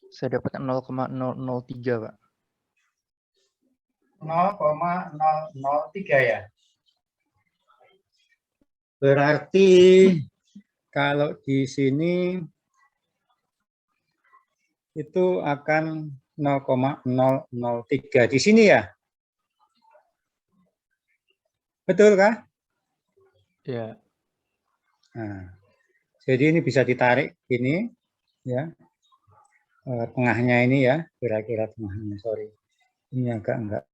Saya dapat 0,003, Pak. 0,003 ya. Berarti kalau di sini itu akan 0,003 di sini ya. Betul kah? Ya. Nah, jadi ini bisa ditarik ini ya. Tengahnya ini ya, kira-kira tengahnya, sorry. Ini agak enggak.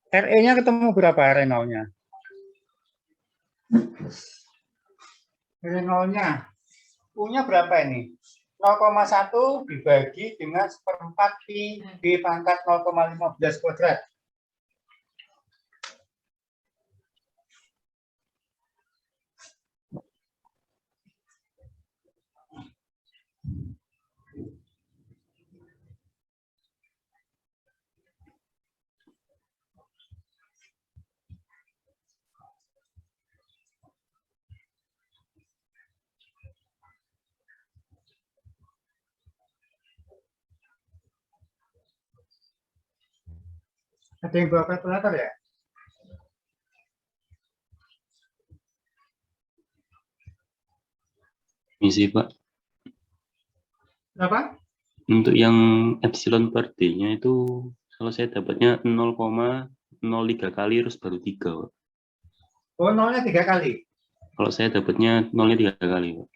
RE-nya ketemu berapa Renault-nya? Renault-nya U-nya berapa ini? 0,1 dibagi dengan 1/4 pi B pangkat 0,15 kuadrat. Ada yang bawa kalkulator ya? Misi Pak. Berapa? Untuk yang epsilon per D-nya itu kalau saya dapatnya 0,03 kali terus baru 3, Pak. Oh, nolnya 3 kali. Kalau saya dapatnya 0-nya 3 kali, Pak.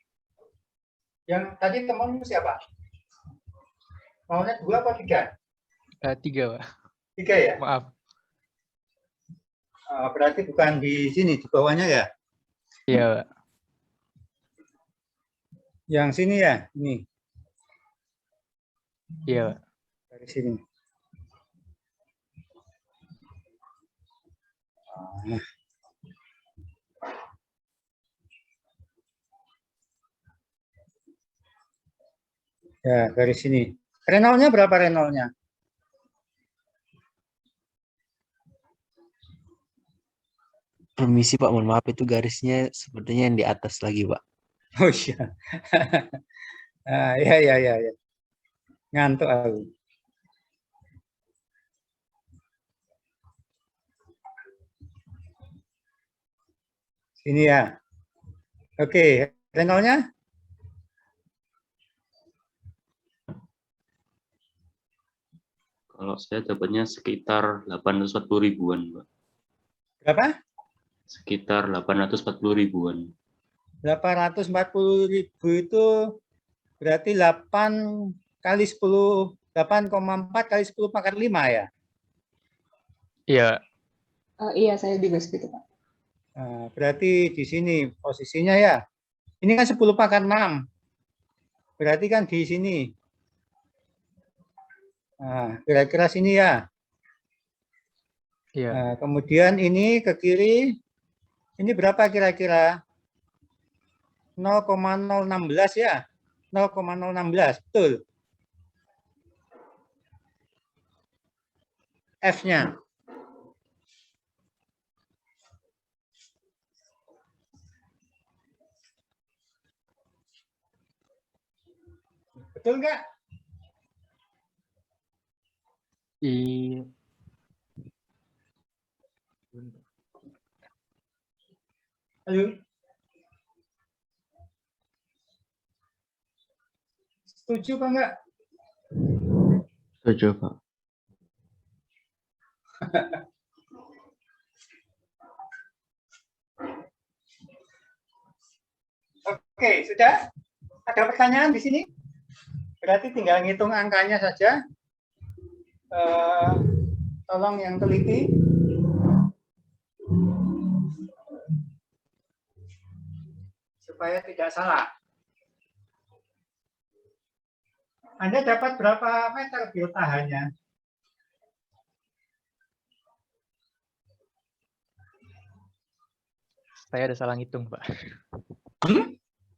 Yang tadi temanmu siapa? Nolnya 2 apa 3? 3, Pak. 3 ya? Maaf. Berarti bukan di sini, di bawahnya ya? Iya, Pak. Yang sini ya? Ini. Iya, Pak. Dari sini. Nah. Ya, dari sini. Renault-nya berapa Renault-nya? Permisi Pak, mohon maaf itu garisnya sepertinya yang di atas lagi Pak. Oh iya. Ya. Ngantuk aku. Sini ya. Oke, Renault-nya? Kalau saya dapatnya sekitar 840 ribuan, Pak. Berapa? Sekitar 840 ribuan. 840.000 itu berarti 8 kali 10, 8,4 kali 10 pangkat 5 ya? Iya. Iya, saya juga segitu, Pak. Nah, berarti di sini posisinya ya. Ini kan 10 pangkat 6. Berarti kan di sini. Nah, kira-kira sini ya. Iya. Nah, kemudian ini ke kiri. Ini berapa kira-kira? 0,016 ya. 0,016, betul. F-nya. Betul nggak? Iya. Halo? Setuju apa enggak? Setuju, Pak. Oke, sudah? Ada pertanyaan di sini? Berarti tinggal ngitung angkanya saja. Tolong yang teliti. Supaya tidak salah. Anda dapat berapa meter biotahannya? Saya ada salah ngitung, Pak.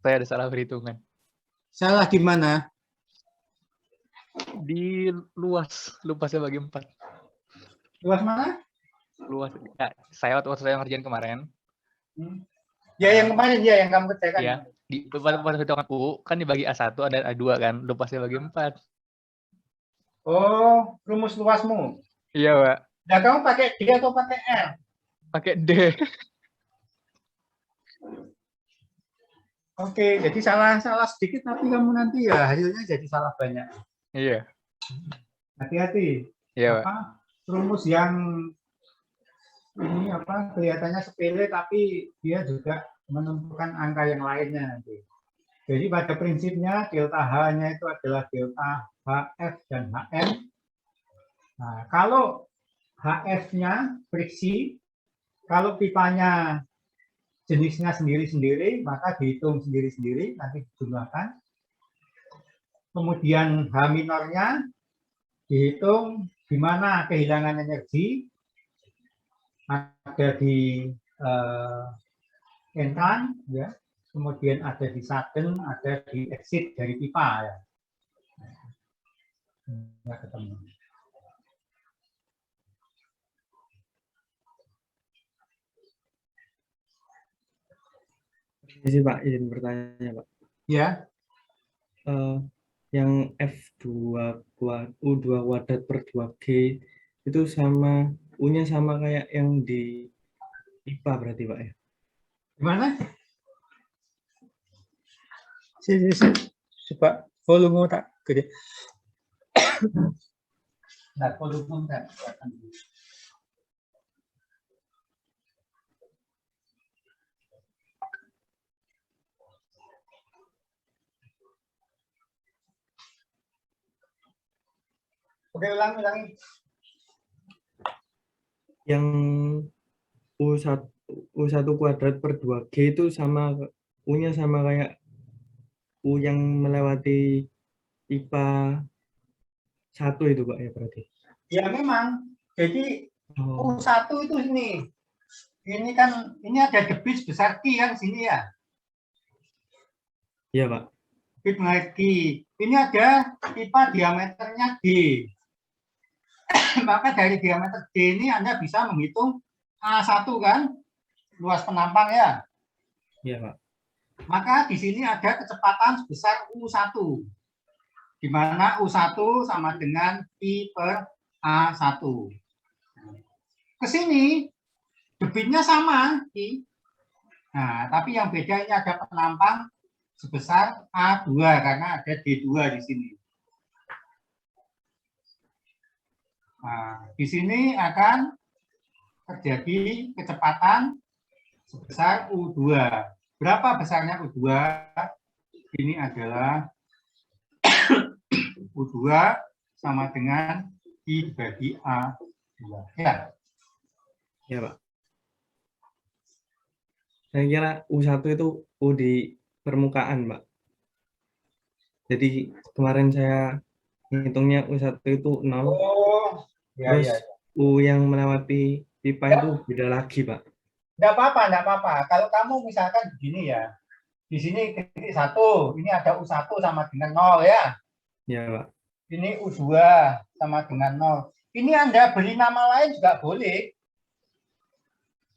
Saya ada salah perhitungan. Salah di mana? Di lupasnya bagi 4. Luas mana? Luas. Ya, waktu saya ngerjain kemarin, Ya yang kemarin ya yang kamu kerjakan. ya, di pada perhitungan U kan dibagi A1 ada A2 kan, lupasnya bagi 4. Oh, rumus luasmu. Iya, Pak. Nah, kamu pakai D atau pakai R? Pakai D. Oke, jadi salah sedikit tapi kamu nanti ya hasilnya jadi salah banyak. Iya. Hati-hati. Iya, Pak. Apa rumus yang ini apa kelihatannya sepele tapi dia juga menentukan angka yang lainnya nanti. Jadi pada prinsipnya delta H-nya itu adalah delta HF dan HM. Nah, kalau HF-nya friksi, kalau pipanya jenisnya sendiri-sendiri, maka dihitung sendiri-sendiri, nanti dijumlahkan. Kemudian H minornya dihitung di mana kehilangan energi, ada di entran, ya. Kemudian ada di sudden, ada di exit dari pipa, ya. Ya, ketemu. Ini Pak, izin bertanya Pak. Ya, Yang F2 U2 kuadrat per 2G itu sama U-nya sama kayak yang di IPA berarti Pak ya? gimana? Sini, coba volume tak gede. Nah, volume tak. Oke, ulangi. Yang U1 kuadrat per 2G itu sama U-nya sama kayak U yang melewati IPA 1 itu Pak ya berarti? Ya memang. Jadi Oh, U1 itu ini. Ini kan ini ada debit sebesar Q kan sini ya. iya Pak. Debit mengenai ini ada pipa diameternya D. Maka dari diameter D ini Anda bisa menghitung A1 kan, luas penampang ya. Iya Pak. Maka di sini ada kecepatan sebesar U1. Di mana U1 sama dengan Pi per A1. Ke sini debitnya sama, Pi. Nah, tapi yang beda ini ada penampang sebesar A2 karena ada D2 di sini. Nah, di sini akan terjadi kecepatan sebesar U2. Berapa besarnya U2? Ini adalah U2 sama dengan I dibagi A2. Ya. Iya Pak. Saya kira U1 itu U di permukaan Pak. Jadi kemarin saya ngitungnya U1 itu 0, Oh, ya, terus ya. U yang melewati pipa itu beda lagi Pak. Enggak apa-apa. Kalau kamu misalkan begini ya, di sini titik 1, ini ada U1 sama dengan 0 ya. Ya Pak. Ini U2 sama dengan 0. Ini Anda beri nama lain juga boleh.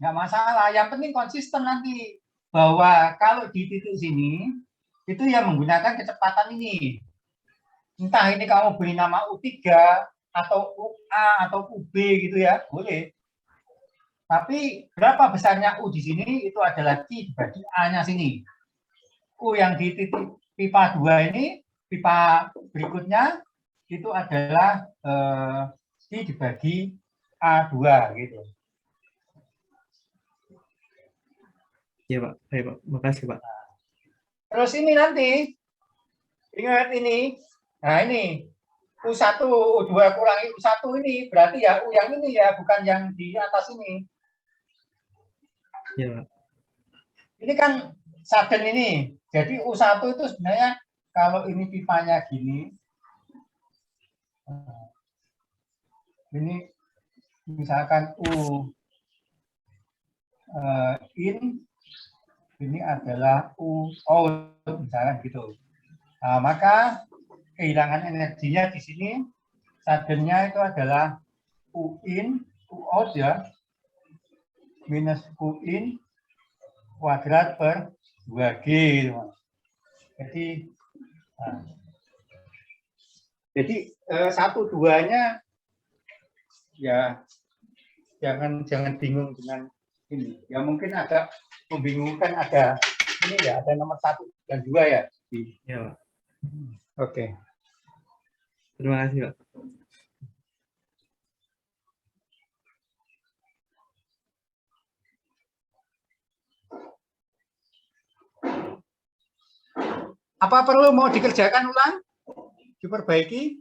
Nggak masalah. Yang penting konsisten nanti. Bahwa kalau di titik sini, itu yang menggunakan kecepatan ini. Entah ini kamu beri nama U3, atau UA, atau UB gitu ya. Boleh. Tapi berapa besarnya U di sini, itu adalah Q dibagi A-nya sini. U yang di titik pipa 2 ini, pipa berikutnya, itu adalah Q dibagi A2 gitu. Ya Pak. Baik Pak. Makasih Pak. Terus ini nanti, ingat ini, nah ini, U1, U2 kurangi U1 ini, berarti ya U yang ini ya, bukan yang di atas ini. Ya Pak. Ini kan sudden ini, jadi U1 itu sebenarnya, kalau ini pipanya gini, ini misalkan U in, ini adalah U out, misalnya gitu. Nah, maka kehilangan energinya di sini, suddennya itu adalah U in, U out ya, minus U in kuadrat per 2G. Jadi 1-2-nya ya jangan bingung dengan ini. Ya mungkin agak membingungkan, ada ini ya, ada nomor 1 dan 2 ya. Ya, Pak. Oke. Terima kasih, Pak. Apa perlu mau dikerjakan ulang? Diperbaiki?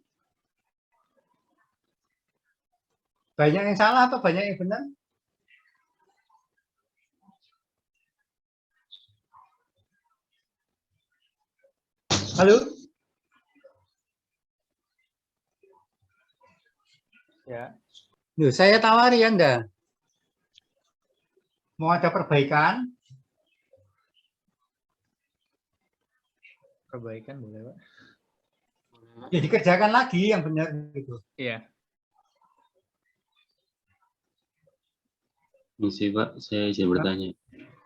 Banyak yang salah atau banyak yang benar? Halo? Ya. Loh, saya tawari Anda. Mau ada perbaikan? Perbaikan boleh, Pak. Ya dikerjakan lagi yang benar gitu. Iya. Misi Pak, saya izin bertanya.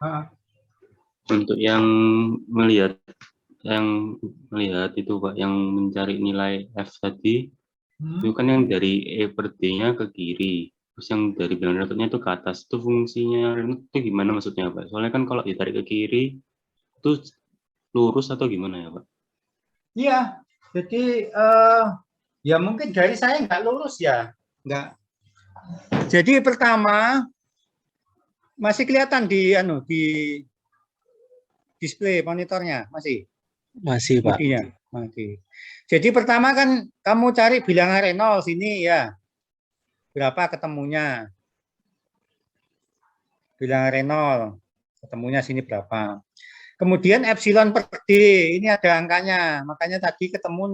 Ah, Untuk yang melihat itu Pak, yang mencari nilai F tadi, itu kan yang dari E per D-nya ke kiri, terus yang dari bilangan Reynolds-nya itu ke atas. Itu fungsinya Reynolds itu gimana maksudnya Pak? Soalnya kan kalau ditarik ke kiri, itu lurus atau gimana ya Pak? Iya, jadi ya mungkin dari saya nggak lurus ya, nggak. Jadi pertama masih kelihatan di display monitornya masih. Masih, Pak. Bodinya masih. Jadi pertama kan kamu cari bilangan Reynolds ini ya, berapa ketemunya? Bilangan Reynolds ketemunya sini berapa? Kemudian epsilon per D, ini ada angkanya, makanya tadi ketemu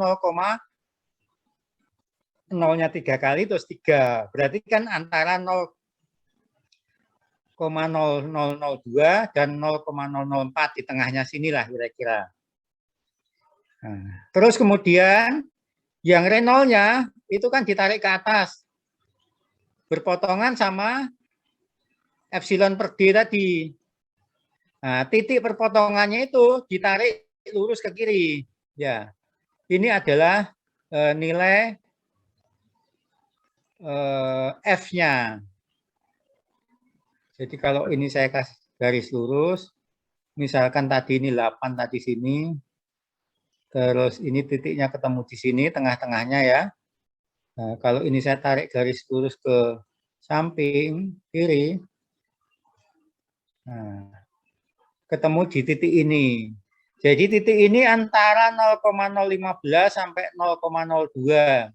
0,0-nya 3 kali terus 3. Berarti kan antara 0,0002 dan 0,004 di tengahnya sinilah kira-kira. Nah, terus kemudian yang Reynolds-nya itu kan ditarik ke atas, berpotongan sama epsilon per D tadi. Nah, titik perpotongannya itu ditarik lurus ke kiri. Ya, ini adalah nilai F-nya. Jadi kalau ini saya kasih garis lurus, misalkan tadi ini 8 tadi sini, terus ini titiknya ketemu di sini, tengah-tengahnya ya. Nah, kalau ini saya tarik garis lurus ke samping kiri, nah, ketemu di titik ini. Jadi titik ini antara 0,015 sampai 0,02.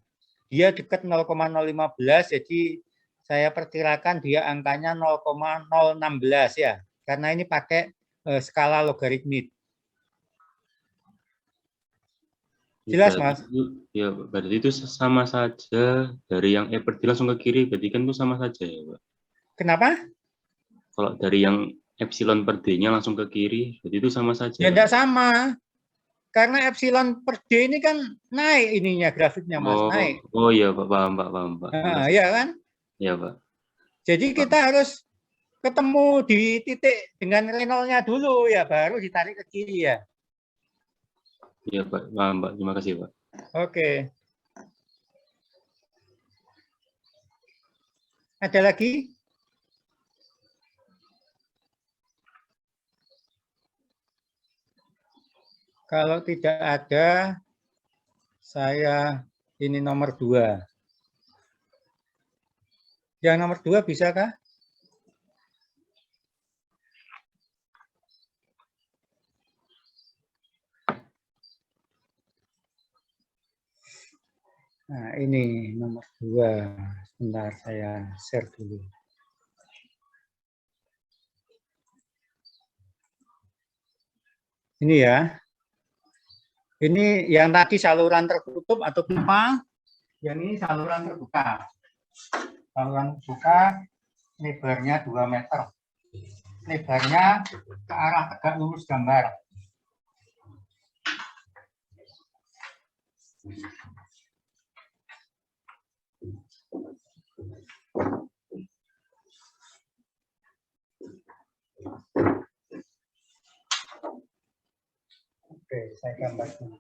Dia dekat 0,015, jadi saya perkirakan dia angkanya 0,016 ya. Karena ini pakai skala logaritmik. Jelas, Mas? Ya, berarti itu sama saja dari yang E per D langsung ke kiri, berarti kan itu sama saja ya Pak? Kenapa? Kalau dari yang epsilon per D-nya langsung ke kiri, berarti itu sama saja. Ya enggak sama. Karena epsilon per D ini kan naik ininya grafiknya, Mas, naik. Oh iya Pak, paham Pak. Nah, iya kan? Iya Pak. Jadi kita harus ketemu di titik dengan Reynolds-nya dulu ya, baru ditarik ke kiri ya. Iya Pak, paham Pak. Terima kasih Pak. Oke. Ada lagi? Kalau tidak ada, saya ini nomor 2. Yang nomor 2 bisakah? Nah, ini nomor 2. Sebentar, saya share dulu. Ini ya. Ini yang tadi saluran tertutup atau pipa, yang ini saluran terbuka. Saluran terbuka, lebarnya 2 meter. lebarnya ke arah tegak lurus gambar. Oke, saya gambar dulu.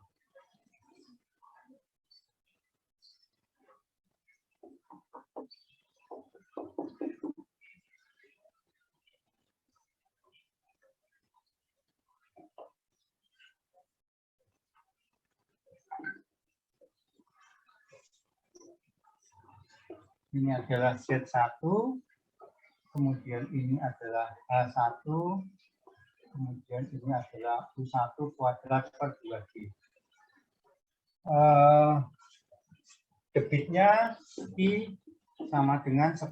Ini adalah Z1, kemudian ini adalah H1, kemudian ini adalah U1 kuadrat per 2G. Debitnya I sama dengan 10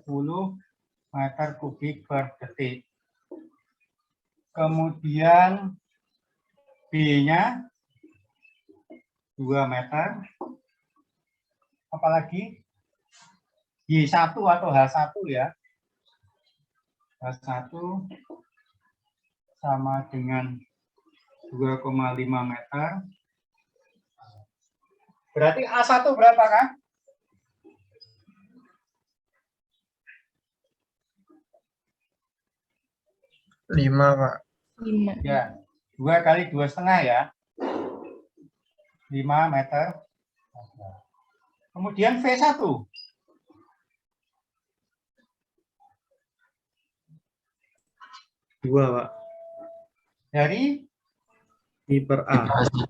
meter kubik per detik. Kemudian B-nya 2 meter. Apalagi Y1 atau H1 ya. H1 sama dengan 2,5 meter. Berarti A1 berapa kan? 5, Pak. 5. Ya, 2 kali 2,5 ya. 5 meter. Kemudian V1. Dua, Pak. Dari I per A.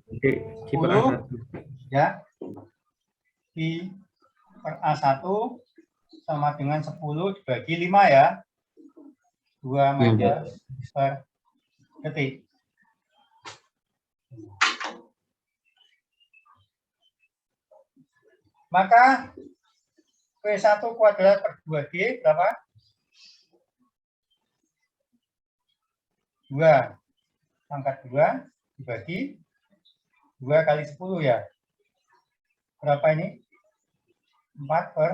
Oke, I per A1. ya I per A1 sama dengan 10 dibagi 5 ya. 2 meter per detik. Maka V1 kuadrat per 2G berapa? 2 pangkat 2 dibagi 2 kali 10 ya. Berapa ini? 4 per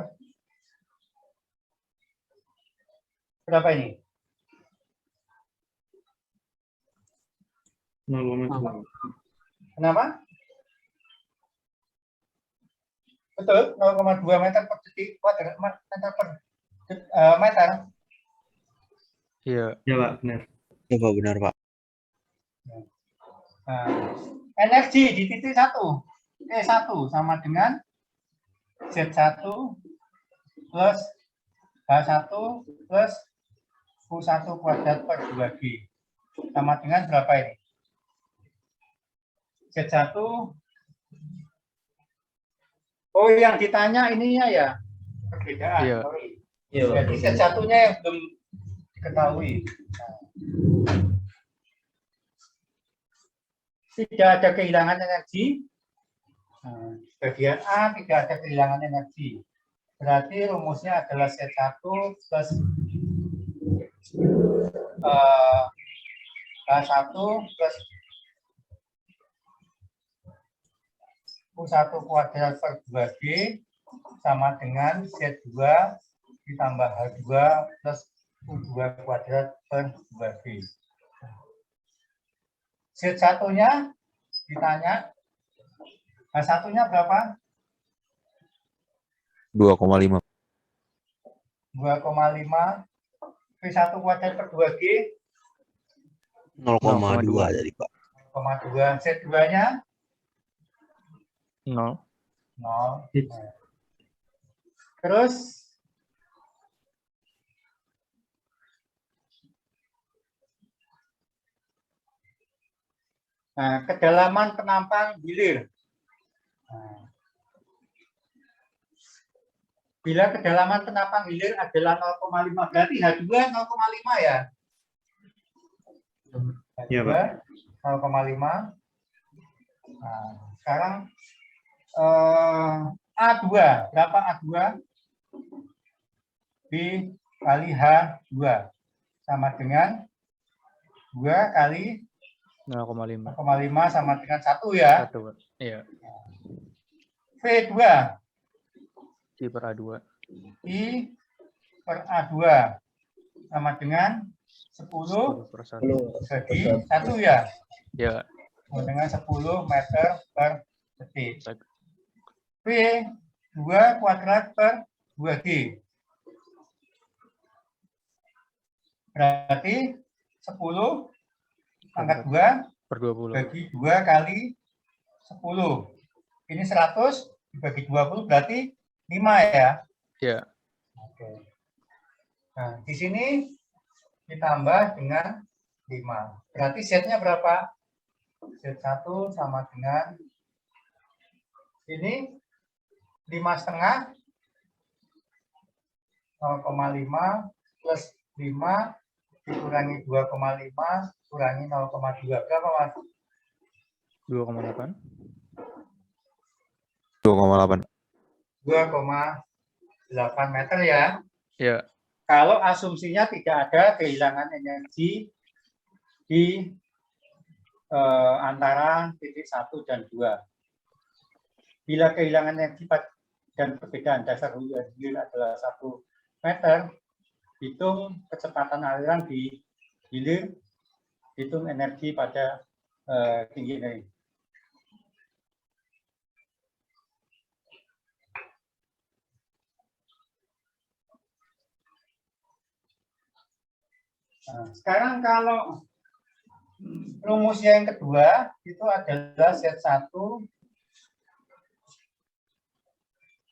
berapa ini? 0,2. Kenapa? Betul, 0,2 meter per detik kuadrat meter per meter. Iya. Ya, Pak, benar. Ya Pak, benar Pak. Nah, energi di titik 1 E1 sama dengan Z1 plus H1 plus U1 kuadrat per 2G sama dengan berapa ini? Z1 oh yang ditanya ininya ya perbedaan. Iya. Sorry. Iya, Pak. Jadi Z1-nya yang belum diketahui. Nah. Tidak ada kehilangan energi. Nah, bagian A tidak ada kehilangan energi. Berarti rumusnya adalah Z1 plus H1 plus U1 kuadrat per 2G sama dengan Z2 ditambah H2 plus U2 kuadrat per 2G. Z1-nya ditanya, H1-nya berapa? 2,5. 2,5 V1 kuadrat per 2G 0,2 tadi Pak. 0,2. Z2-nya 0. 0. Terus nah, kedalaman penampang bilir. Nah, bila kedalaman penampang hilir adalah 0,5 berarti H2 0,5 ya? Iya, Pak. 0,5. Nah, sekarang A2 berapa A2? B kali H2 sama dengan 2 kali 0,5. 0,5 sama dengan 1 ya. 1. Iya. V2 I per A2. I per A2 sama dengan 10 per 1. bagi 1 ya. Ya, Dengan 10 meter per detik. Baik. P 2 kuadrat per 2G. Berarti 10 pangkat 2 per 20. bagi 2 kali 10. Ini 100 dibagi 20 berarti 5 ya. Ya, Oke. Nah, di sini ditambah dengan 5. Berarti setnya berapa? Set 1 sama dengan ini 5,5 0,5 plus 5 dikurangi 2,5 kurangi 0,2. Berapa, Mas? 2,8. 2,8. 2,8 meter ya. Ya, Kalau asumsinya tidak ada kehilangan energi di antara titik 1 dan 2. Bila kehilangan energi dan perbedaan dasar hulu dan hilir adalah 1 meter, hitung kecepatan aliran di hilir, hitung energi pada tinggi energi. Nah, sekarang kalau rumus yang kedua itu adalah set 1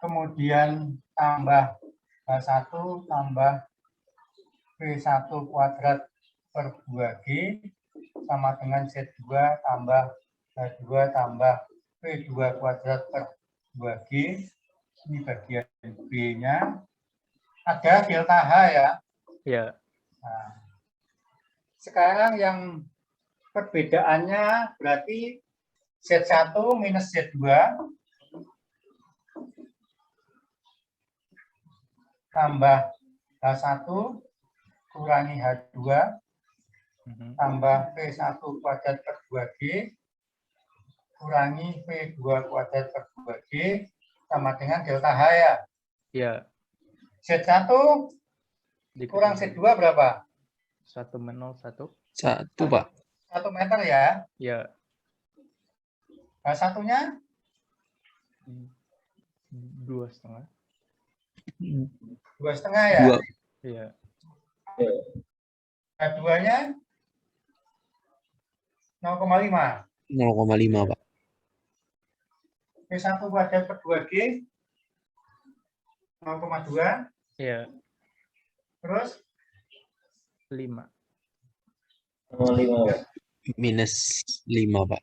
kemudian tambah H1 tambah P1 kuadrat per 2G sama dengan set 2 tambah H2 tambah P2 kuadrat per 2G. Ini bagian B-nya. Ada delta H ya. ya, Nah, sekarang yang perbedaannya berarti Z1 minus Z2 tambah H1 kurangi H2 tambah P1 kuadrat per 2G kurangi P2 kuadrat per 2G sama dengan delta H ya. ya. Z1 kurang Z2 berapa? 1 menol 1. 1, Pak. 1 meter ya. Ya, H1-nya 2,5. 2,5 ya. 2. Iya. H2-nya 0,5. 0,5, Pak. P1 kuadrat per 2G 0,2. Iya, Terus 5. Minus 5, Pak.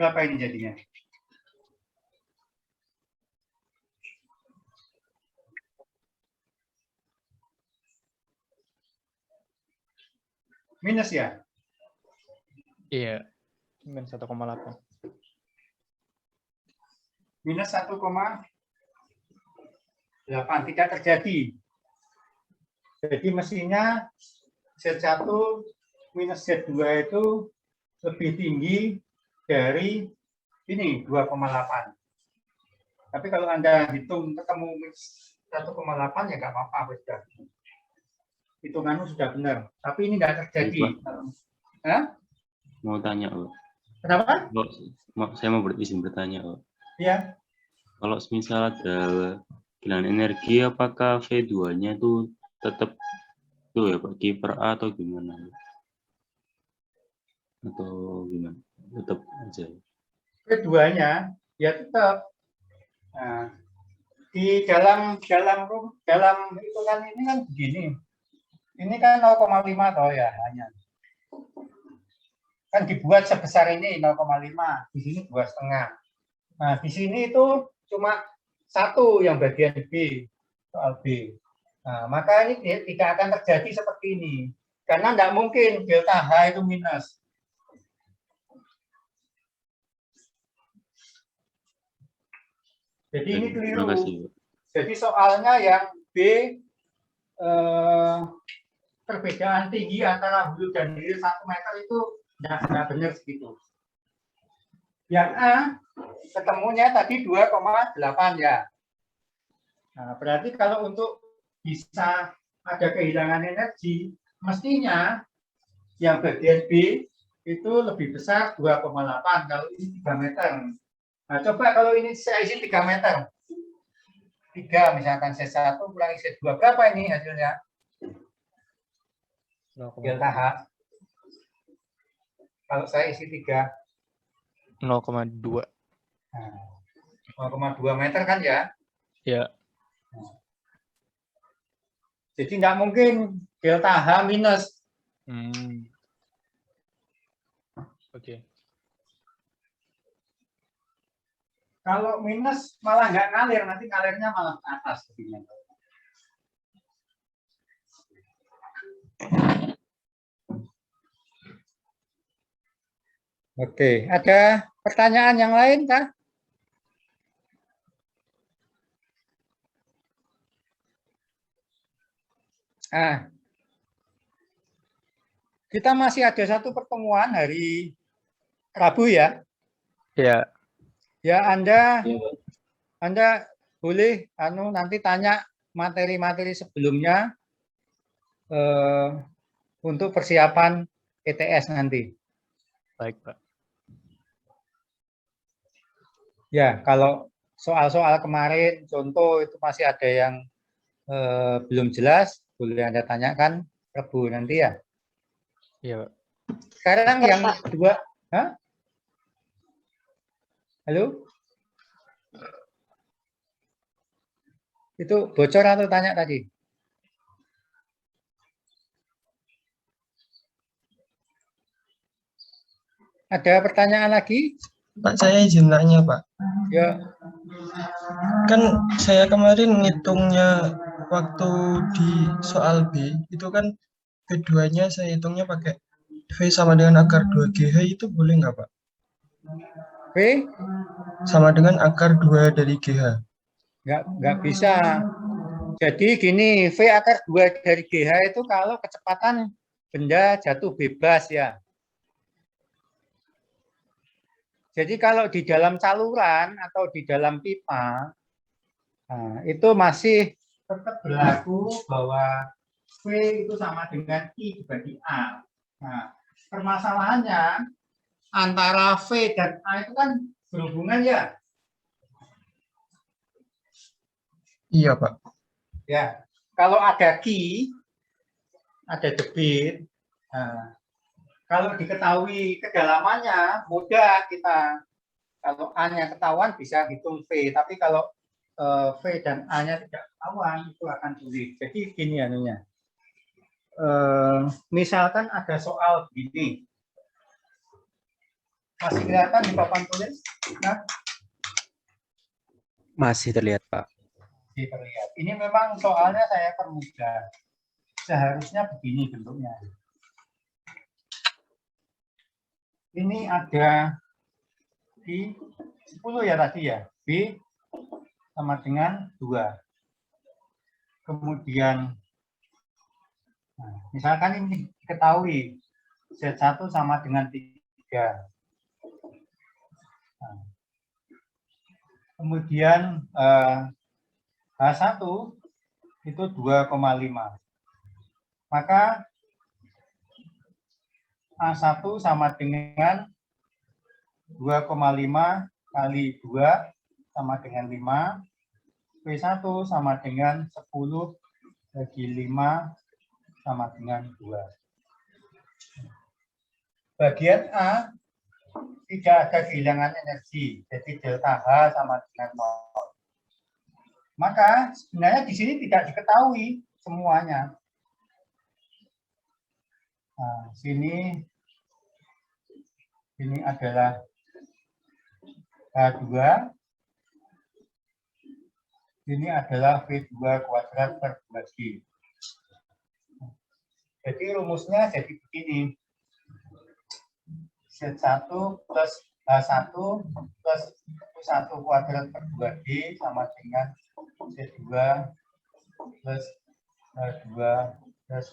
berapa ini jadinya? Minus ya? Iya. Minus 1,8. Minus 1,8 tidak terjadi. Jadi mestinya Z1 minus Z2 itu lebih tinggi dari ini 2,8. Tapi kalau Anda hitung ketemu 1,8 ya nggak apa-apa, sudah. Hitunganmu sudah benar. Tapi ini nggak terjadi. Hah? Mau tanya, Pak. Kenapa? Saya mau izin bertanya, Pak. Ya. Kalau misal ada kehilangan energi, apakah V2-nya itu tetap itu ya Pak, kiper A atau gimana? Atau gimana? Tetap aja. Keduanya ya tetap. Nah, di dalam hitungan ini kan begini. Ini kan 0,5 toh ya hanya. Kan dibuat sebesar ini 0,5, di sini 2,5. Nah, di sini itu cuma 1 yang bagian B, soal B. Nah, maka ini tidak akan terjadi seperti ini. Karena tidak mungkin delta H itu minus. Jadi ini keliru. Jadi soalnya yang B perbedaan tinggi antara hulu dan hilir 1 meter itu tidak benar segitu. Yang A ketemunya tadi 2,8 ya. Nah, berarti kalau untuk bisa ada kehilangan energi, mestinya yang bagian B itu lebih besar 2,8 kalau ini 3 meter. Nah, coba kalau ini saya isi 3 meter. 3 misalkan C1 kurangi C2 berapa ini hasilnya? Delta H. Kalau saya isi 3. 0,2. Nah, 0,2 meter kan ya? Ya. Jadi nggak mungkin delta H minus. Oke. Kalau minus malah nggak ngalir, nanti ngalirnya malah ke atas. Oke, ada pertanyaan yang lain kah? Nah, kita masih ada satu pertemuan hari Rabu ya. Ya. Ya, Anda boleh nanti tanya materi-materi sebelumnya untuk persiapan ETS nanti. Baik, Pak. Ya, kalau soal-soal kemarin, contoh itu masih ada yang belum jelas, boleh Anda tanyakan Rabu nanti ya. Iya, Pak. Sekarang yang kedua, halo? Itu bocor atau tanya tadi? Ada pertanyaan lagi? Pak, saya izin nanya, Pak. Ya. Kan saya kemarin ngitungnya waktu di soal B, itu kan keduanya saya hitungnya pakai V sama dengan akar 2GH, itu boleh nggak, Pak? V? Sama dengan akar 2 dari GH. Nggak bisa. Jadi gini, V akar 2 dari GH itu kalau kecepatan benda jatuh bebas ya. Jadi kalau di dalam saluran atau di dalam pipa, nah, itu masih tetap berlaku bahwa V itu sama dengan I dibagi A. Nah, permasalahannya antara V dan A itu kan berhubungan ya. Iya, Pak. Ya, kalau ada Q, ada debit. Nah, kalau diketahui kedalamannya, mudah kita. Kalau A-nya ketahuan bisa hitung V, tapi kalau V dan A-nya tidak ketahuan, itu akan sulit. Jadi gini anunya. Misalkan ada soal begini. Masih kelihatan di papan tulis? Nah, Masih terlihat, Pak. terlihat. Ini memang soalnya saya permudah. Seharusnya begini bentuknya. Ini ada di 10 ya tadi ya. B sama dengan 2. Kemudian, nah, misalkan ini diketahui Z1 sama dengan 3. Nah, kemudian H1 itu 2,5. Maka A1 sama dengan 2,5 kali 2 sama dengan 5. P1 sama dengan 10 bagi 5 sama dengan 2. Bagian A tidak ada kehilangan energi, jadi delta H sama dengan 0. Maka sebenarnya di sini tidak diketahui semuanya. Nah, ini adalah H2, ini adalah V2 kuadrat per 2G. Jadi rumusnya jadi begini. Z1 plus H1 plus U1 kuadrat per 2G sama dengan Z2 plus H2 plus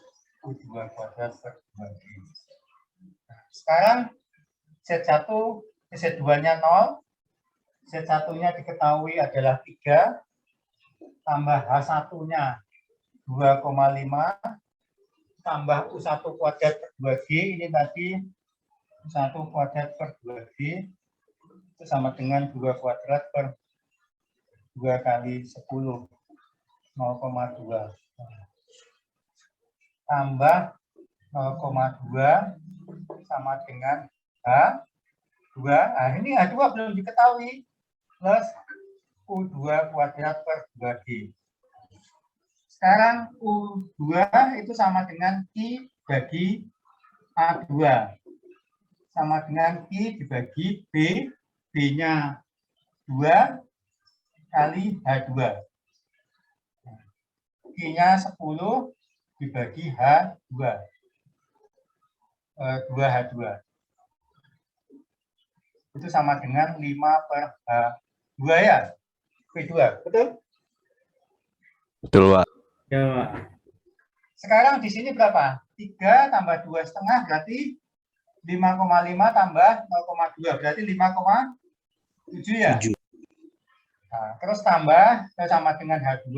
U2 kuadrat per 2G. Nah, sekarang Z1, Z2-nya 0, Z1-nya diketahui adalah 3, tambah H1-nya 2,5 tambah U1 kuadrat per 2G, ini tadi U1 kuadrat per 2G, itu sama dengan 2 kuadrat per 2 kali 10, 0,2. Tambah 0,2 sama dengan H2. Nah, ini H2 belum diketahui. Plus U2 kuadrat per 2G. Sekarang U2 itu sama dengan I bagi A2. Sama dengan I dibagi B. B-nya 2 kali H2. I-nya 10 dibagi H2. 2H2. Itu sama dengan 5 per H2 ya? P2, betul? Betul, Pak. Ya, Pak. Sekarang di sini berapa? 3 tambah 2,5 berarti 5,5 tambah 0,2 berarti 5,7 ya? 7. Nah, terus tambah sama dengan H2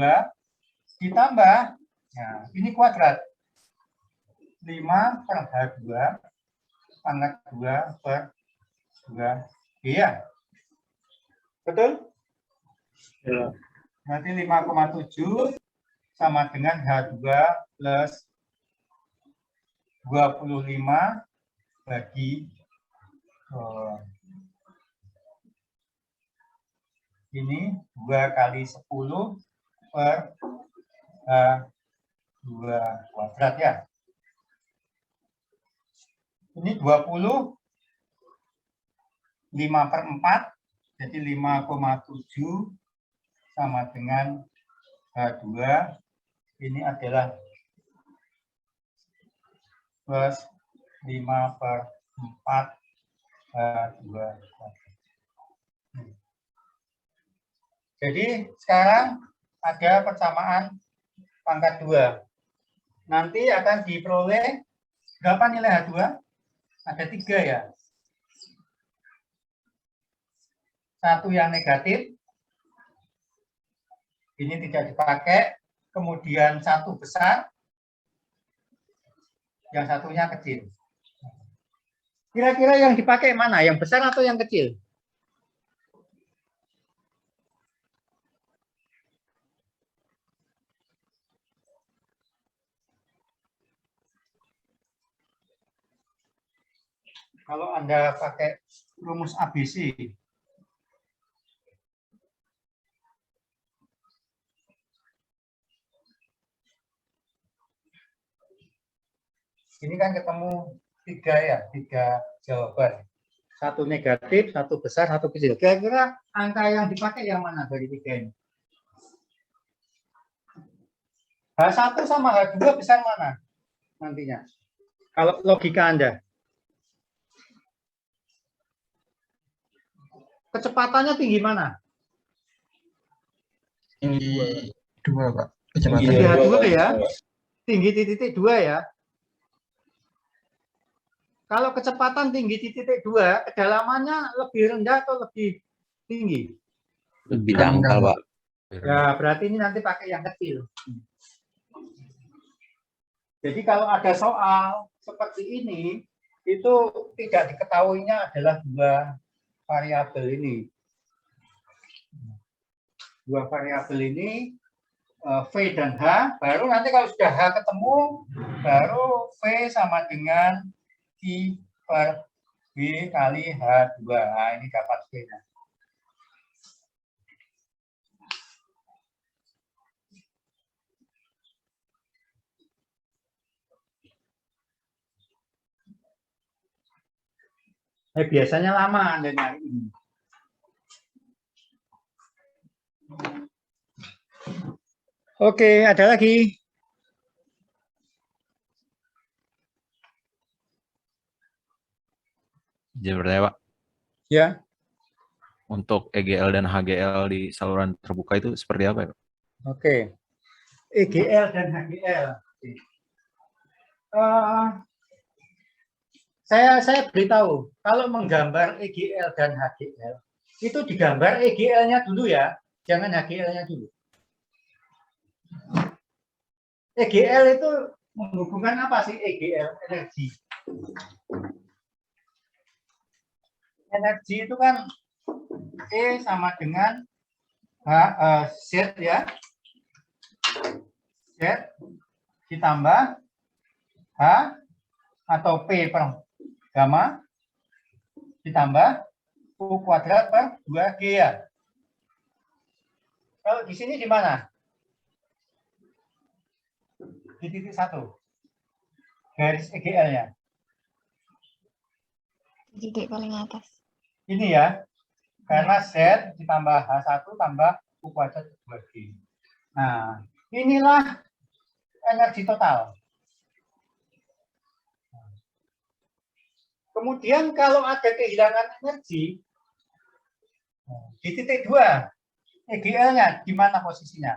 ditambah, nah ini kuadrat 5 per H2 pangkat 2 per 2 iya betul? Ya. Berarti 5,7 sama dengan H2 plus 25 bagi ini 2 kali 10 per H2 kuadrat ya. Ini 20 5 per 4 jadi 5,7 sama dengan H2 ini adalah plus 5 per 4 H2. Jadi sekarang ada persamaan pangkat 2. Nanti akan diperoleh berapa nilai H2? Ada 3 ya. Satu yang negatif, ini tidak dipakai, kemudian satu besar, yang satunya kecil. Kira-kira yang dipakai mana? Yang besar atau yang kecil? Kalau Anda pakai rumus ABC, ini kan ketemu 3 ya, 3 jawaban. Satu negatif, satu besar, satu kecil. Kira-kira angka yang dipakai yang mana dari 3 ini? H1 sama H2 besar mana nantinya? Kalau logika Anda. Kecepatannya tinggi mana? Tinggi 2, Pak. Tinggi Kecepatan. H2 ya. Tinggi titik 2 ya. Kalau kecepatan tinggi titik 2, kedalamannya lebih rendah atau lebih tinggi? Lebih dangkal, Pak. Ya, berarti ini nanti pakai yang kecil. Jadi kalau ada soal seperti ini, itu tidak diketahuinya adalah 2 variabel ini. 2 variabel ini, V dan H, baru nanti kalau sudah H ketemu, baru V sama dengan I per B kali H2. Nah, ini dapat V-nya. Biasanya lama Anda nyari ini. Oke, ada lagi? Jadi bertanya, Pak, Ya. untuk EGL dan HGL di saluran terbuka itu seperti apa ya, Pak? Oke. EGL dan HGL. Saya beritahu, kalau menggambar EGL dan HGL, itu digambar EGL-nya dulu ya, jangan HGL-nya dulu. EGL itu menghubungkan apa sih EGL? Energi. Energi itu kan E sama dengan Z ya. Z ditambah H atau P per gamma ditambah U kuadrat per 2G ya. Kalau di sini di mana? Di titik 1. Garis EGL-nya. Titik paling atas. Ini ya. Karena Z ditambah H1 tambah U kuadrat 2G. Nah, inilah energi total. Kemudian kalau ada kehilangan energi, di titik 2, EGL-nya di mana posisinya?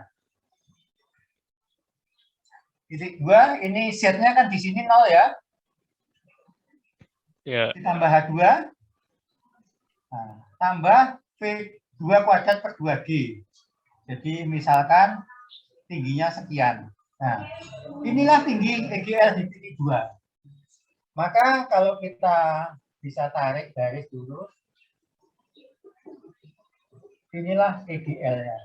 Titik 2, ini Z-nya kan di sini 0 ya. Ya. Ditambah H2, nah, tambah V2 kuadrat per 2G. Jadi misalkan tingginya sekian. Nah, inilah tinggi EGL di titik 2. Maka kalau kita bisa tarik garis dulu, inilah EGL-nya.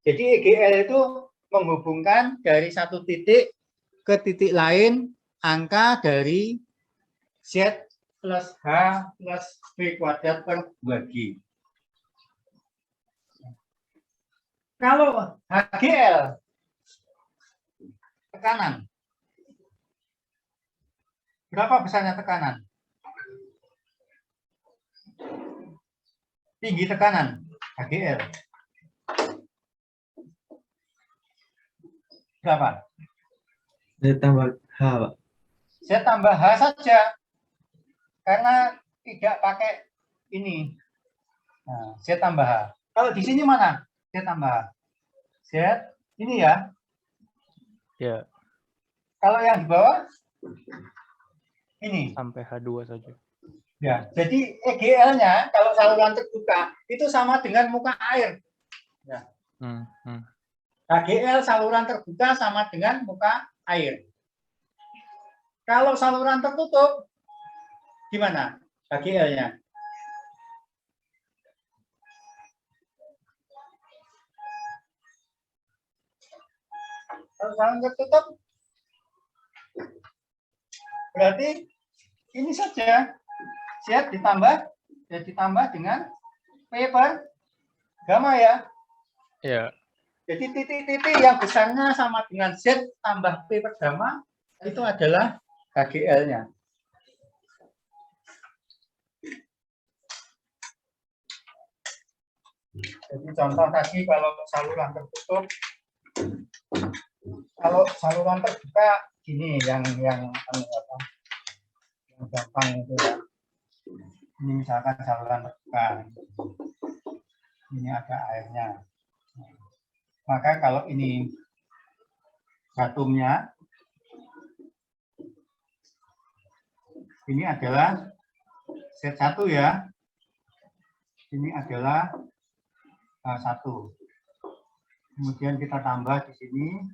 Jadi EGL itu menghubungkan dari satu titik ke titik lain angka dari Z plus H plus V kuadrat per 2G. Kalau HGL, tekanan. Berapa besarnya tekanan? Tinggi tekanan, HGL. Berapa? Z tambah H, Pak. Z tambah H saja. Karena tidak pakai ini. Nah, Z tambah H. Kalau di sini mana? Z tambah H. Z, ini ya. Ya, Kalau yang di bawah, ini. sampai H2 saja. Ya, jadi EGL-nya kalau saluran terbuka itu sama dengan muka air. Ya. HGL saluran terbuka sama dengan muka air. Kalau saluran tertutup, gimana HGL-nya? Kalau saluran tertutup, berarti ini saja. Z ditambah dengan P per gamma ya. Ya. Jadi titik-titik yang besarnya sama dengan Z tambah P per gamma itu adalah HGL-nya. Jadi contoh tadi kalau saluran tertutup, kalau saluran terbuka gini yang gampang itu ya. Ini misalkan saluran terbuka, ini ada airnya. Maka kalau ini batumnya, ini adalah Z1 ya. Ini adalah H1. Kemudian kita tambah di sini,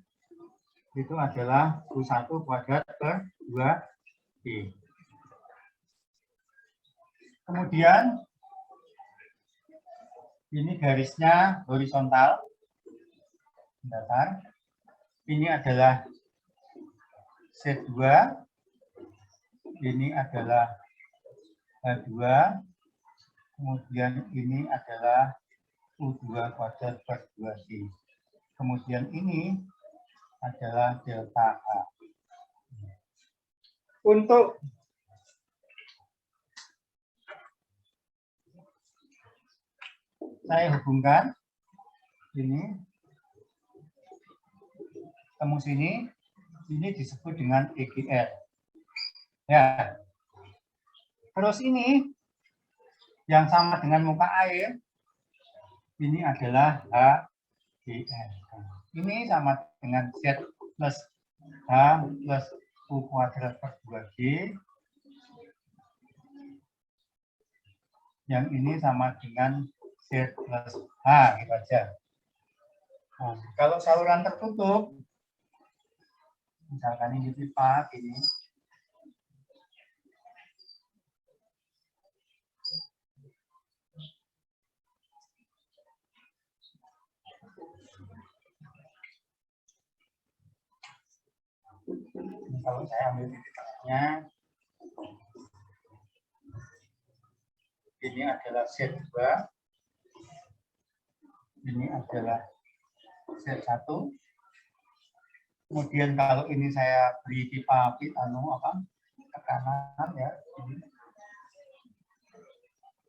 itu adalah U1 kuadrat per 2G. Kemudian ini garisnya horizontal, datar. Ini adalah Z2, ini adalah H2, kemudian ini adalah U2 kuadrat per 2G. Kemudian ini adalah delta H. Untuk saya hubungkan ini temu sini, ini disebut dengan EGL. Ya. Terus ini yang sama dengan muka air, ini adalah HGL. Ini sama dengan Z plus H plus U kuadrat per 2G. Yang ini sama dengan Z plus H, gitu aja. Nah, kalau saluran tertutup, misalkan ini pipa ini, ini kalau saya ambil titik tengahnya, ini adalah Z2, ini adalah Z1. Kemudian kalau ini saya beri pipa tekanan ya, ini.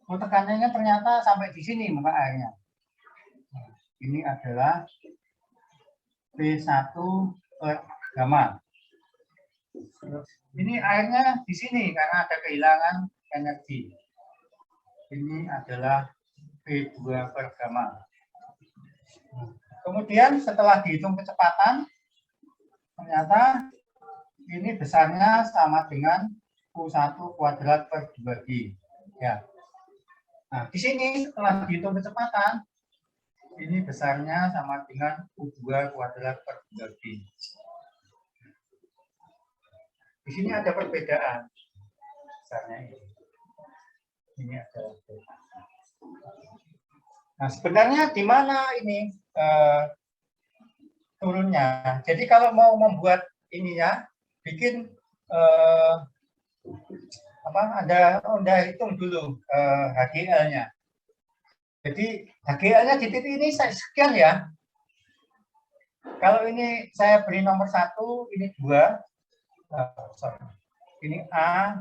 Oh, tekanannya ternyata sampai di sini muka airnya. Nah, ini adalah P1 per gamma. Ini airnya di sini karena ada kehilangan energi. Ini adalah P2 per gamma. Kemudian setelah dihitung kecepatan, ternyata ini besarnya sama dengan U1 kuadrat per 2G. Ya. Nah, di sini setelah dihitung kecepatan, ini besarnya sama dengan U2 kuadrat per 2G. Di sini ada perbedaan. Besarnya ini. Ini adalah nah, sebenarnya di mana ini turunnya? Jadi kalau mau membuat ininya, bikin Anda hitung dulu HGL-nya. Jadi HGL-nya di titik ini sekian ya. Kalau ini saya beri nomor 1, ini 2. Ini A,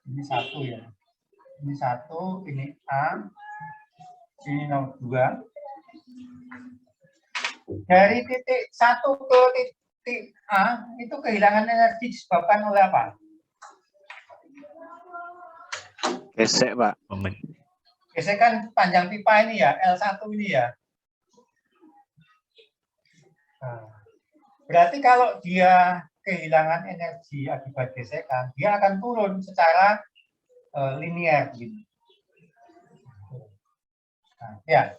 ini 1 ya. Ini 1, ini A, ini nomor 2. Dari titik 1 ke titik A, itu kehilangan energi disebabkan oleh apa? Gesek, Pak. Gesekan panjang pipa ini ya, L1 ini ya. Nah, berarti kalau dia kehilangan energi akibat gesekan, dia akan turun secara linear gitu. Nah, ya,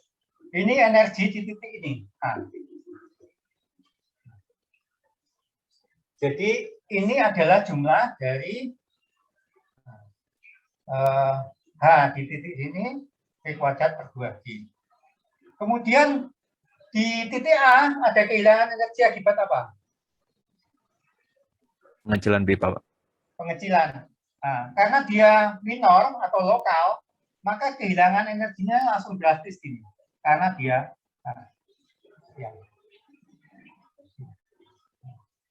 ini energi di titik ini. Nah. Jadi ini adalah jumlah dari H di titik ini P kuadrat per 2G. Kemudian di titik A ada kehilangan energi akibat apa? Pengecilan pipa, Pak. Pengecilan. Nah, karena dia minor atau lokal, maka kehilangan energinya langsung drastis ini. Karena dia ya.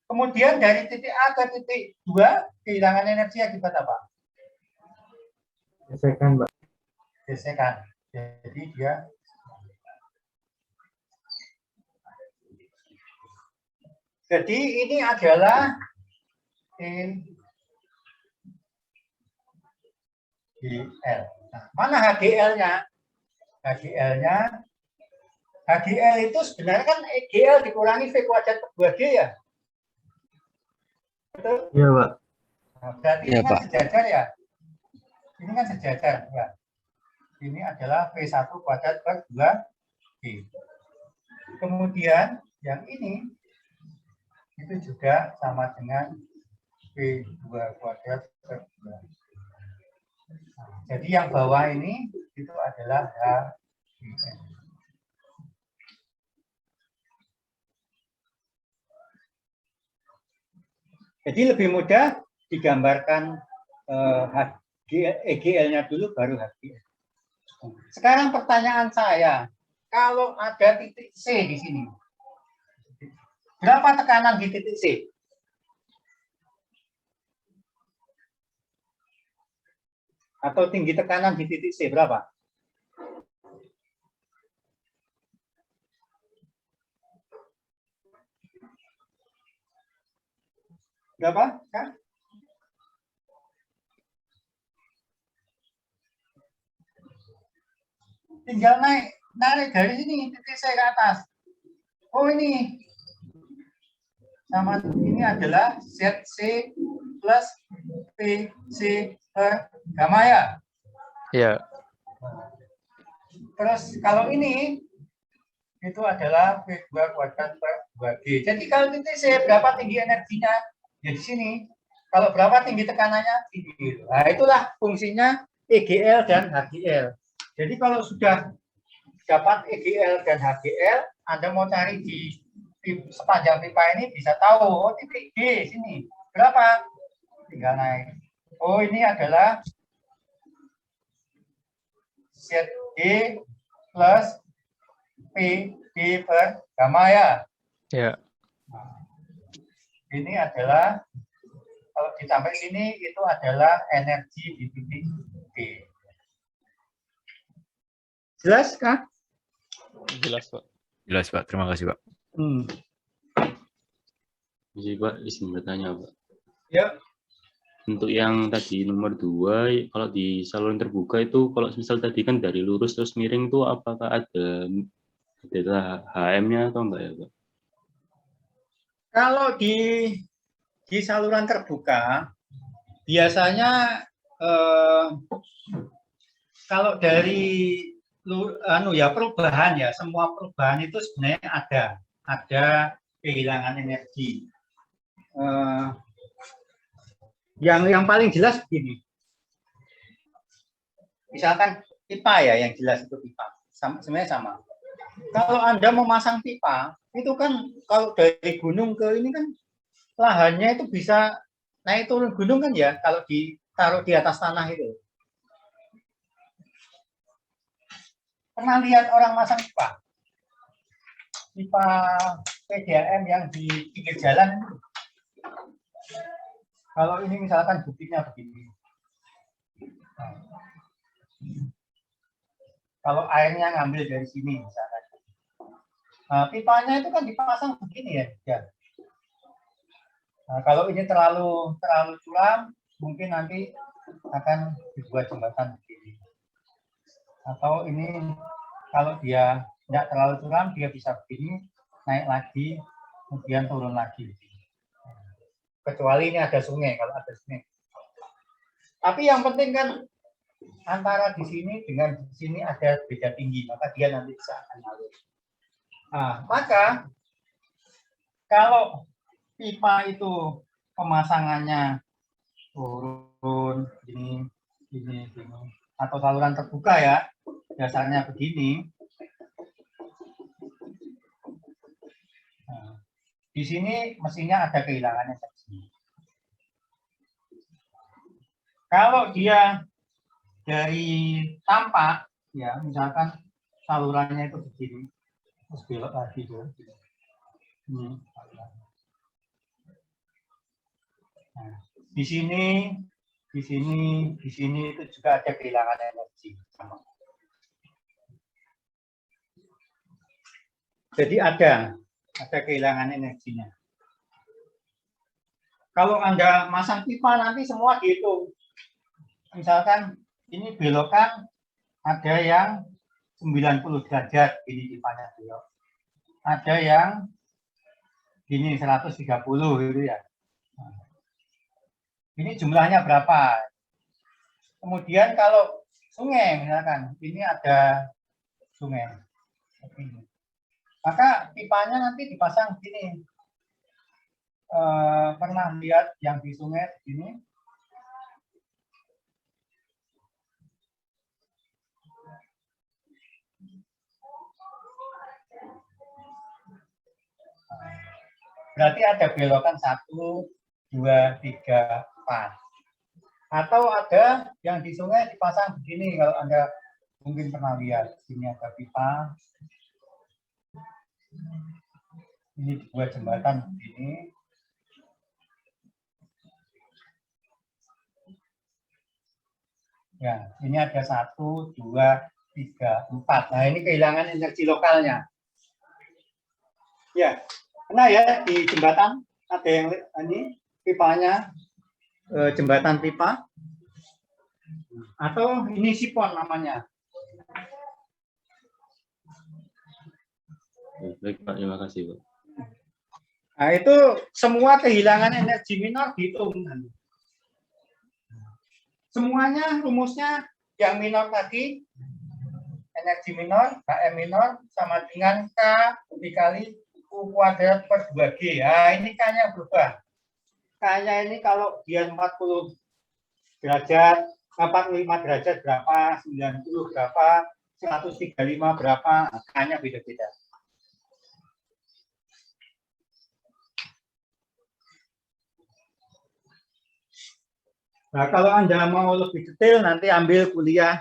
Kemudian dari titik A ke titik 2 kehilangan energi akibat apa? Gesekan, Pak. Gesekan. Jadi dia ini adalah HGL. Nah, mana HGL-nya? HGL itu sebenarnya kan EGL dikurangi V kuadrat per 2G ya? Betul? Iya, Pak. Nah, berarti Iya, ini kan Pak. sejajar ya? Ini kan sejajar ya. Ini adalah V1 kuadrat per 2G. Kemudian yang ini itu juga sama dengan V2 kuadrat per 2. Nah, jadi yang bawah ini itu adalah HGL. Jadi lebih mudah digambarkan EGL-nya dulu baru HGL. Sekarang pertanyaan saya, kalau ada titik C di sini, berapa tekanan di titik C? Atau tinggi tekanan di titik C berapa? Berapa? Kan? Tinggal naik dari sini titik C ke atas. Oh ini sama ini adalah ZC plus PC per gamma ya. Iya. Terus kalau ini itu adalah V2 kuadrat per 2G. Jadi kalau titik C berapa tinggi energinya? Ya di sini. Kalau berapa tinggi tekanannya? Tinggi. Nah, itulah fungsinya EGL dan HGL. Jadi kalau sudah dapat EGL dan HGL, Anda mau cari di sepanjang pipa ini bisa tahu, oh titik D sini. Berapa? Tinggal naik. Oh, ini adalah ZD plus PD per gamma ya. Ya. Ini adalah kalau ditambah sini itu adalah energi di titik D. Jelas kah? Jelas, Pak. Jelas, Pak. Terima kasih, Pak. Jadi Pak, izin bertanya Pak. Ya. Untuk yang tadi nomor 2, kalau di saluran terbuka itu, kalau misal tadi kan dari lurus terus miring itu, apakah ada HM-nya atau enggak ya Pak? Kalau di saluran terbuka, biasanya kalau dari perubahan ya, semua perubahan itu sebenarnya ada kehilangan energi. Yang paling jelas begini, misalkan pipa ya, yang jelas itu pipa, sebenarnya sama. Kalau Anda memasang pipa, itu kan kalau dari gunung ke ini kan lahannya itu bisa naik turun gunung kan ya, kalau ditaruh di atas tanah itu. Pernah lihat orang masang pipa? Pipa PDAM yang di pinggir jalan itu. Kalau ini misalkan buktinya begini. Kalau airnya ngambil dari sini misalkan. Nah, pipanya itu kan dipasang begini ya. Nah, kalau ini terlalu curam, mungkin nanti akan dibuat jembatan begini. Atau ini kalau dia tidak terlalu curam, dia bisa begini, naik lagi, kemudian turun lagi. Kecuali ini ada sungai, kalau ada sungai. Tapi yang penting kan antara di sini dengan di sini ada beda tinggi, maka dia nanti bisa akan ngalir. Nah, maka kalau pipa itu pemasangannya turun, ini, atau saluran terbuka ya, dasarnya begini. Nah, di sini mestinya ada kehilangan energi. Kalau dia dari tampak, ya misalkan salurannya itu begini, terus belok lagi tuh. Nah, di sini itu juga ada kehilangan energi. Jadi ada kehilangan energinya. Kalau Anda masang pipa nanti semua dihitung. Misalkan ini belokan ada yang 90 derajat, ini pipanya belok. Ada yang ini 130 gitu ya. Ini jumlahnya berapa? Kemudian kalau sungai misalkan, ini ada sungai. Maka pipanya nanti dipasang begini. Pernah lihat yang di sungai begini? Berarti ada belokan 1, 2, 3, 4. Atau ada yang di sungai dipasang begini, kalau Anda mungkin pernah lihat. Sini ada pipa. Ini dibuat jembatan begini. Ya, ini ada 1, 2, 3, 4. Nah, ini kehilangan energi lokalnya. Ya, pernah ya di jembatan ada yang ini pipanya jembatan pipa, atau ini sipon namanya. Baik Pak, terima kasih Pak. Nah, itu semua kehilangan energi minor dihitung. Semuanya rumusnya yang minor tadi energi minor, HM minor sama dengan K dikali U kuadrat per 2G. Nah, ini K-nya berubah. K-nya ini kalau dia 40 derajat, 45 derajat berapa, 90 berapa, 135 berapa, K-nya beda-beda. Nah, kalau Anda mau lebih detail, nanti ambil kuliah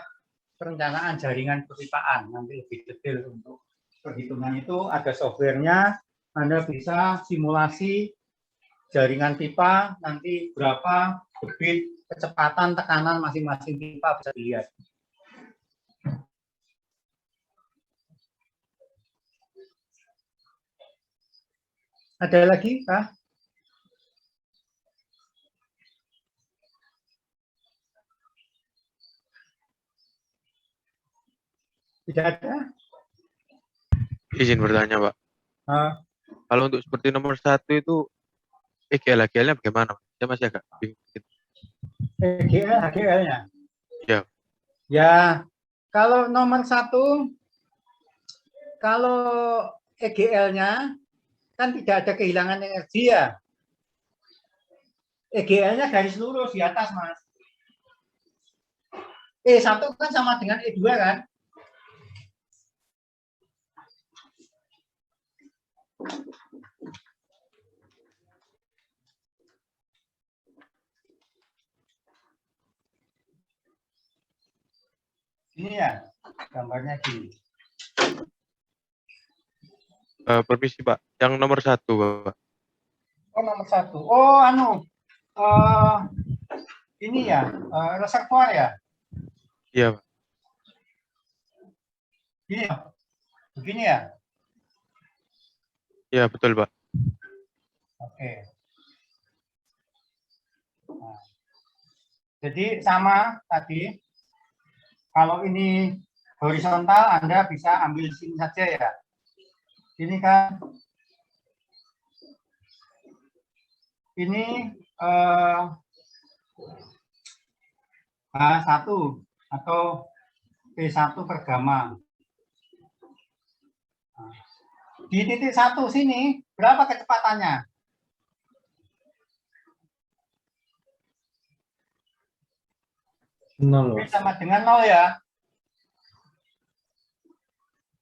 perencanaan jaringan perpipaan. Nanti lebih detail untuk perhitungan itu, ada softwarenya. Anda bisa simulasi jaringan pipa, nanti berapa debit, kecepatan, tekanan masing-masing pipa bisa dilihat. Ada lagi, Kak? Tidak ada? Izin bertanya, Pak. Kalau untuk seperti nomor 1 itu EGL-nya bagaimana? Saya masih agak bingung. EGL, HGL-nya? Ya. Ya, kalau nomor 1, kalau EGL-nya kan tidak ada kehilangan energi ya. EGL-nya garis lurus di atas, Mas. E1 kan sama dengan E2 kan? Ini ya, gambarnya gini. Permisi, Pak. Yang nomor 1, Pak. Oh, nomor 1. Oh, ini ya, reservoir ya? Iya, Pak. Gini ya? Begini ya? Iya, betul, Pak. Oke. Nah, jadi sama tadi. Kalau ini horizontal, Anda bisa ambil sini saja ya. Ini kan, ini H1 atau P1 per gamma. Di titik 1 sini, berapa kecepatannya? V sama dengan 0 ya.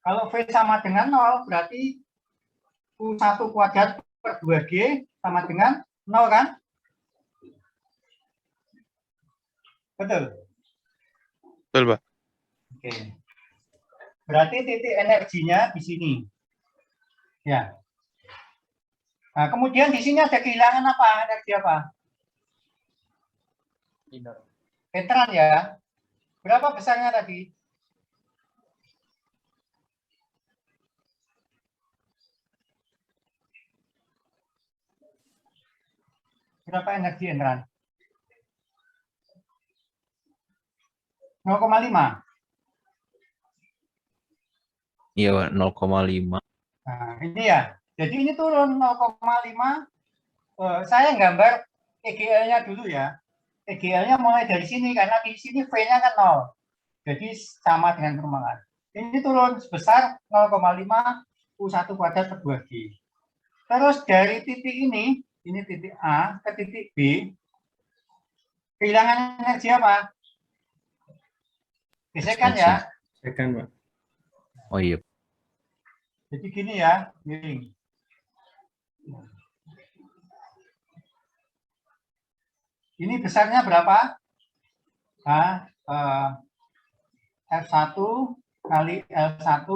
Kalau V sama dengan 0, berarti U1 kuadrat per 2G sama dengan 0 kan? Betul? Betul, Pak. Oke. Berarti titik energinya di sini. Ya. Nah, kemudian di sini ada kehilangan apa? Energi apa? Minor. Veteran ya. Berapa besarnya tadi? Berapa energi veteran? 0,5. Iya, Pak, 0,5. Nah, ini ya. Jadi ini turun 0,5. Saya gambar EGL-nya dulu ya. EGL-nya mulai dari sini, karena di sini V-nya kan 0. Jadi sama dengan perumahan. Ini turun sebesar 0,5 U1 kuadrat per 2G. Terus dari titik ini titik A ke titik B, kehilangan energi apa? Gesekan ya? Gesekan, Pak. Oh iya. Jadi gini ya, miring. Ini besarnya berapa? F1 kali L1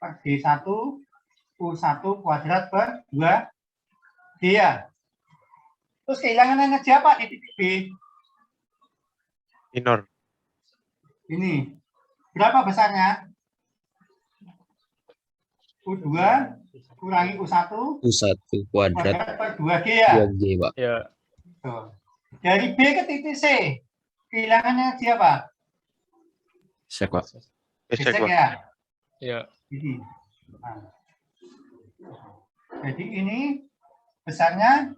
per D1 U1 kuadrat per 2 D ya. Terus kehilangan energi apa di titik B? Minor. Ini. Berapa besarnya? U2 kurangi U1 U1 kuadrat per 2G ya? 2G, Pak. Ya. Tuh. Dari B ke titik C, kehilangan energi apa? Gesek, Pak. Gesek, Pak. ya? Ya. Ini. Nah. Jadi ini besarnya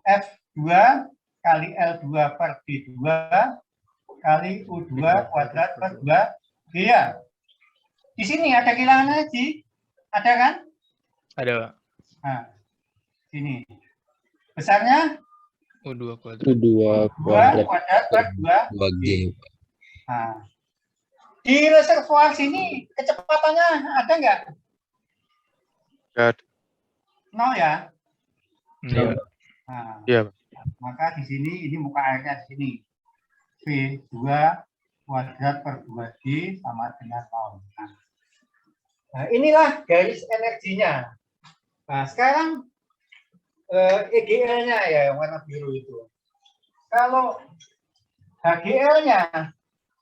F2 kali L2 per D2 kali U2 kuadrat per 2G ya. Di sini ada kehilangan energi, ada kan? Ada, Pak. Nah, sini. Besarnya U2 kuadrat. U2 2 kuadrat kuadrat per 2 2G. Nah, di reservoir sini kecepatannya ada nggak? Nggak ada. 0 ya? Iya. Nah, Iya, Pak. maka di sini ini muka airnya di sini. V2 kuadrat per 2G sama dengan 0. Nah, inilah garis energinya. Nah, sekarang EGL-nya ya yang warna biru itu. Kalau HGL-nya,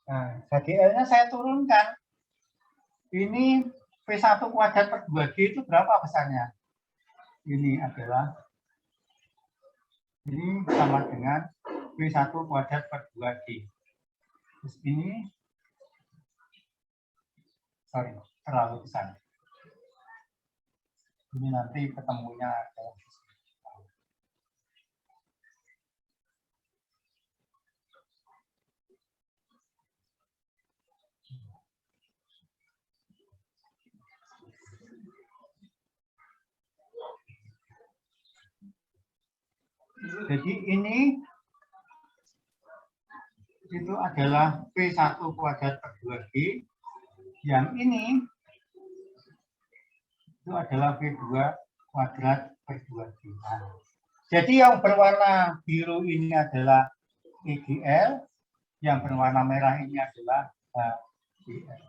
nah, HGL-nya saya turunkan. Ini V1 kuadrat per 2G itu berapa besarnya? Ini adalah ini sama dengan V1 kuadrat per 2G. Terus ini, sorry, terlalu besar. Ini nanti ketemunya adalah jadi ini itu adalah V1 kuadrat per 2G. Yang ini itu adalah V2 kuadrat per 2G. Nah, jadi yang berwarna biru ini adalah EGL, yang berwarna merah ini adalah HGL.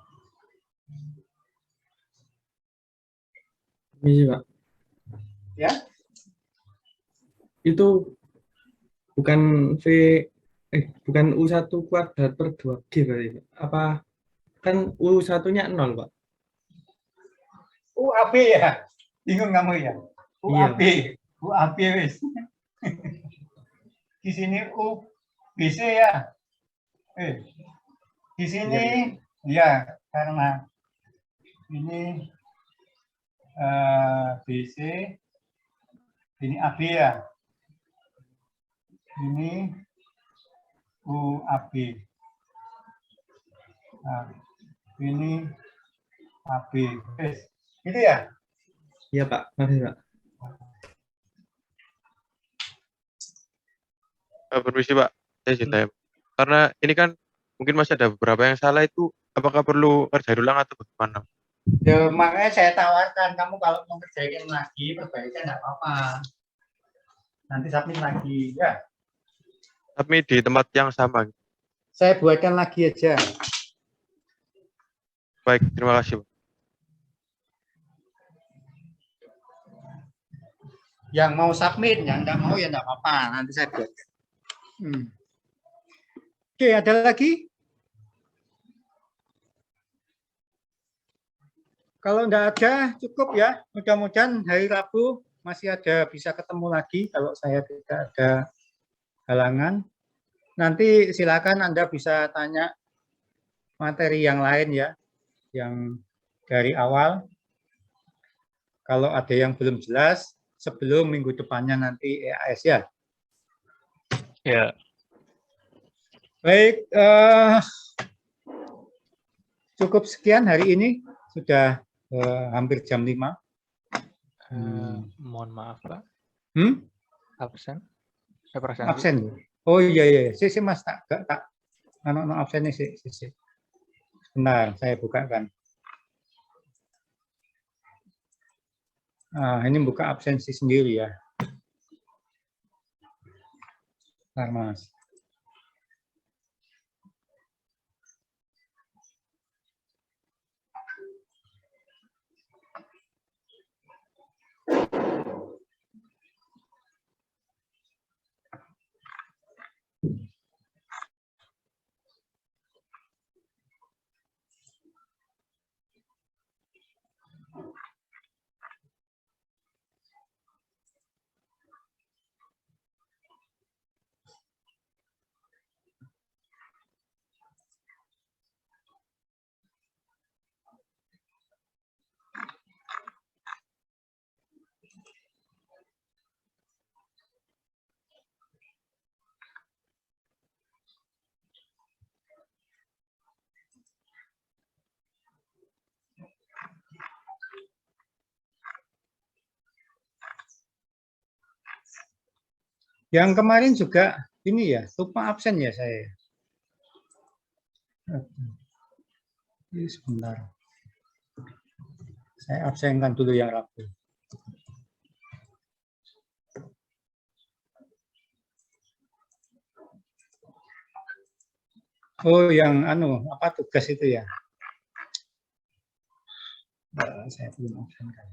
Ini Pak. Ya, Itu bukan bukan U1 kuadrat per 2G berarti, Pak. Apa kan U1-nya 0, Pak? UAB ya. Bingung kamu ya. UAB, UAB wis. Di sini UBC ya. Di sini ya karena ini BC, ini AB ya. Ini UAB. Nah, ini AB. Gitu ya? Iya, Pak. Makasih, Pak. Permisi, Pak. Saya izin tanya. Karena ini kan mungkin masih ada beberapa yang salah itu, apakah perlu ngerjain ulang atau bagaimana? Ya, makanya saya tawarkan kamu kalau mau kerjain lagi, perbaikan enggak apa-apa. Nanti submit lagi, ya. Tapi di tempat yang sama. Saya buatkan lagi aja. Baik, terima kasih, Pak. Yang mau submit, yang enggak mau ya enggak apa-apa. Nanti saya buat. Oke, ada lagi? Kalau enggak ada, cukup ya. Mudah-mudahan hari Rabu masih ada bisa ketemu lagi kalau saya tidak ada halangan. Nanti silakan Anda bisa tanya materi yang lain ya, yang dari awal. Kalau ada yang belum jelas, sebelum minggu depannya nanti EAS ya. Ya. Baik, cukup sekian hari ini. Sudah hampir jam 5. Mohon maaf, Pak. Absen. Saya perasaan Absen. Oh iya. Si Mas tak absen nih si. Benar, saya bukakan. Nah, ini buka absensi sendiri ya. Bentar, Mas. Yang kemarin juga ini ya, lupa absen ya saya. Ini sebentar. Saya absenkan dulu yang Rabu. Oh, yang apa tugas itu ya? Saya belum absenkan.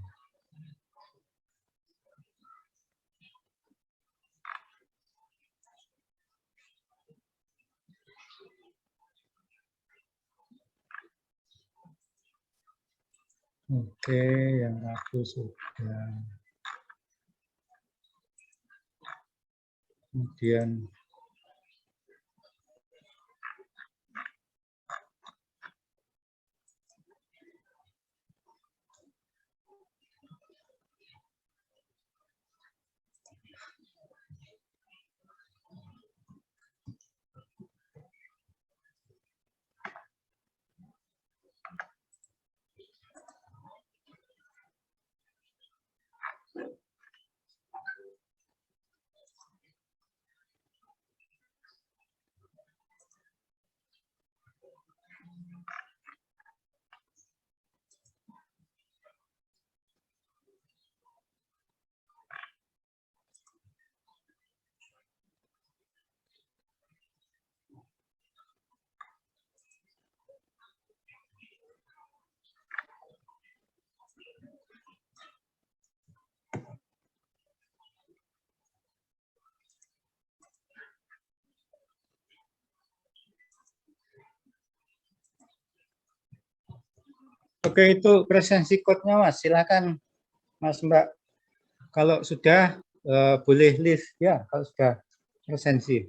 Oke, yang Rabu sudah. Kemudian oke, itu presensi code-nya Mas. Silakan Mas Mbak. Kalau sudah boleh live ya, kalau sudah presensi.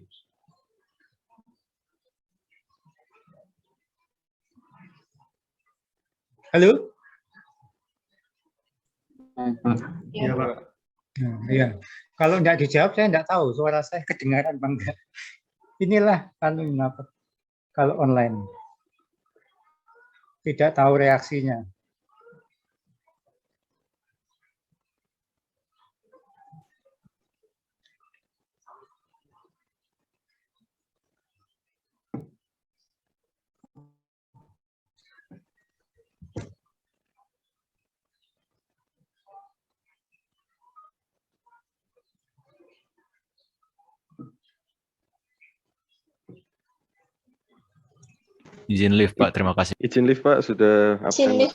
Halo? Ya, Pak. Nah, iya. Kalau enggak dijawab saya enggak tahu suara saya kedengaran apa enggak. Inilah kalau online. Tidak tahu reaksinya. Izin live Pak, terima kasih. Izin live Pak, sudah absen.